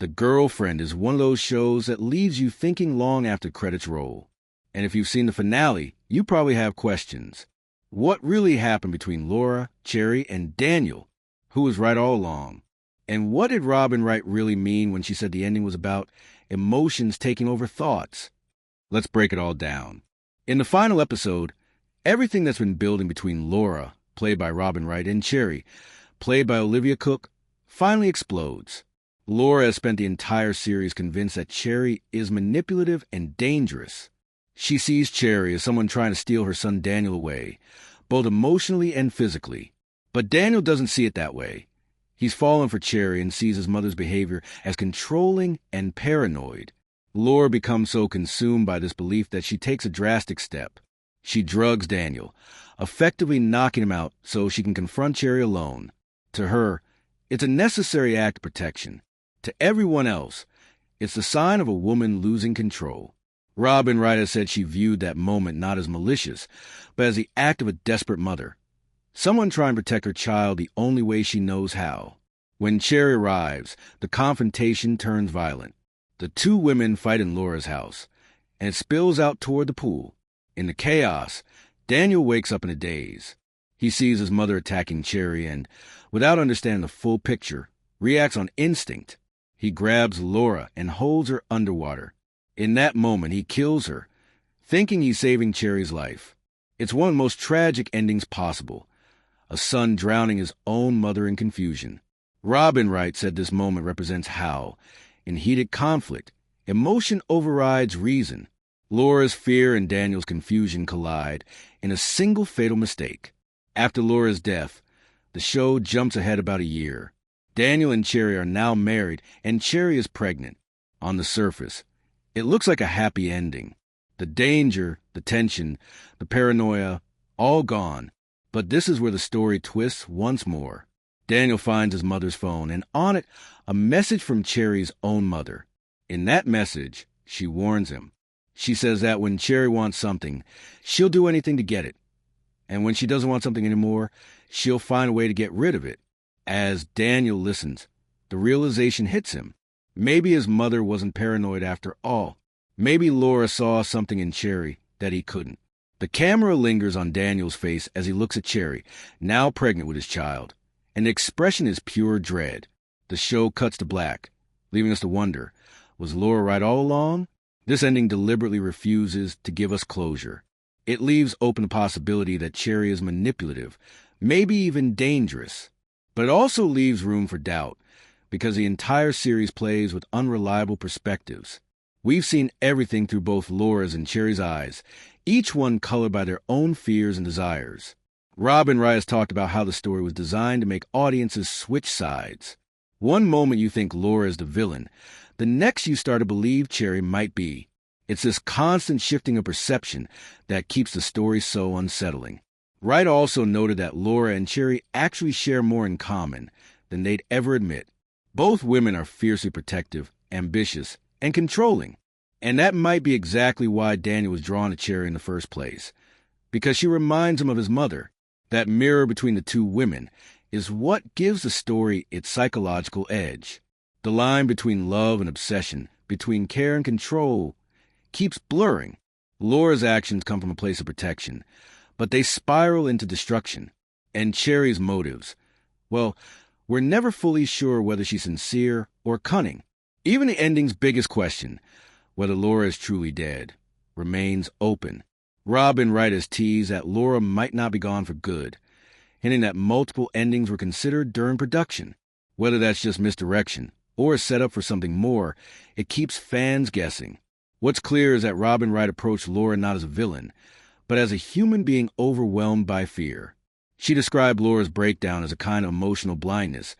The Girlfriend is one of those shows that leaves you thinking long after credits roll. And if you've seen the finale, you probably have questions. What really happened between Laura, Cherry, and Daniel, who was right all along? And what did Robin Wright really mean when she said the ending was about emotions taking over thoughts? Let's break it all down. In the final episode, everything that's been building between Laura, played by Robin Wright, and Cherry, played by Olivia Cooke, finally explodes. Laura has spent the entire series convinced that Cherry is manipulative and dangerous. She sees Cherry as someone trying to steal her son Daniel away, both emotionally and physically. But Daniel doesn't see it that way. He's fallen for Cherry and sees his mother's behavior as controlling and paranoid. Laura becomes so consumed by this belief that she takes a drastic step. She drugs Daniel, effectively knocking him out so she can confront Cherry alone. To her, it's a necessary act of protection. To everyone else, it's the sign of a woman losing control. Robin Wright has said she viewed that moment not as malicious, but as the act of a desperate mother. Someone trying to protect her child the only way she knows how. When Cherry arrives, the confrontation turns violent. The two women fight in Laura's house, and it spills out toward the pool. In the chaos, Daniel wakes up in a daze. He sees his mother attacking Cherry and, without understanding the full picture, reacts on instinct. He grabs Laura and holds her underwater. In that moment, he kills her, thinking he's saving Cherry's life. It's one of the most tragic endings possible. A son drowning his own mother in confusion. Robin Wright said this moment represents how, in heated conflict, emotion overrides reason. Laura's fear and Daniel's confusion collide in a single fatal mistake. After Laura's death, the show jumps ahead about a year. Daniel and Cherry are now married, and Cherry is pregnant. On the surface, it looks like a happy ending. The danger, the tension, the paranoia, all gone. But this is where the story twists once more. Daniel finds his mother's phone, and on it, a message from Cherry's own mother. In that message, she warns him. She says that when Cherry wants something, she'll do anything to get it. And when she doesn't want something anymore, she'll find a way to get rid of it. As Daniel listens, the realization hits him. Maybe his mother wasn't paranoid after all. Maybe Laura saw something in Cherry that he couldn't. The camera lingers on Daniel's face as he looks at Cherry, now pregnant with his child. And the expression is pure dread. The show cuts to black, leaving us to wonder, was Laura right all along? This ending deliberately refuses to give us closure. It leaves open the possibility that Cherry is manipulative, maybe even dangerous. But it also leaves room for doubt, because the entire series plays with unreliable perspectives. We've seen everything through both Laura's and Cherry's eyes, each one colored by their own fears and desires. Robin Wright has talked about how the story was designed to make audiences switch sides. One moment you think Laura is the villain, the next you start to believe Cherry might be. It's this constant shifting of perception that keeps the story so unsettling. Wright also noted that Laura and Cherry actually share more in common than they'd ever admit. Both women are fiercely protective, ambitious, and controlling. And that might be exactly why Daniel was drawn to Cherry in the first place. Because she reminds him of his mother. That mirror between the two women is what gives the story its psychological edge. The line between love and obsession, between care and control, keeps blurring. Laura's actions come from a place of protection, but they spiral into destruction. And Cherry's motives, well, we're never fully sure whether she's sincere or cunning. Even the ending's biggest question, whether Laura is truly dead, remains open. Robin Wright has teased that Laura might not be gone for good, hinting that multiple endings were considered during production. Whether that's just misdirection or a setup for something more, it keeps fans guessing. What's clear is that Robin Wright approached Laura not as a villain, but as a human being overwhelmed by fear. She described Laura's breakdown as a kind of emotional blindness,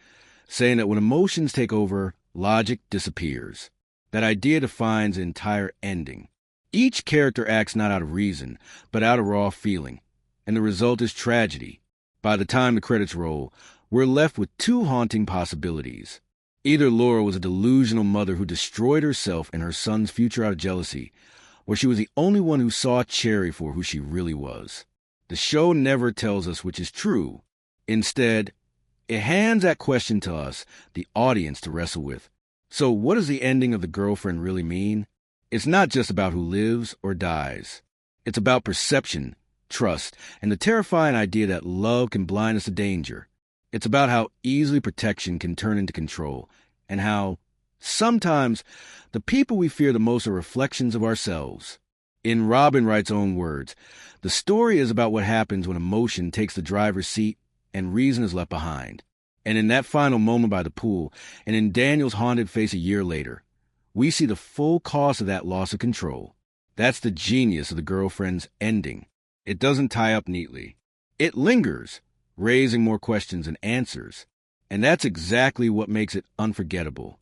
saying that when emotions take over, logic disappears. That idea defines the entire ending. Each character acts not out of reason, but out of raw feeling, and the result is tragedy. By the time the credits roll, we're left with two haunting possibilities. Either Laura was a delusional mother who destroyed herself and her son's future out of jealousy, or she was the only one who saw Cherry for who she really was. The show never tells us which is true. Instead, it hands that question to us, the audience, to wrestle with. So what does the ending of The Girlfriend really mean? It's not just about who lives or dies. It's about perception, trust, and the terrifying idea that love can blind us to danger. It's about how easily protection can turn into control, and how, sometimes, the people we fear the most are reflections of ourselves. In Robin Wright's own words, the story is about what happens when emotion takes the driver's seat and reason is left behind. And in that final moment by the pool, and in Daniel's haunted face a year later, we see the full cost of that loss of control. That's the genius of The Girlfriend's ending. It doesn't tie up neatly. It lingers, raising more questions than answers. And that's exactly what makes it unforgettable.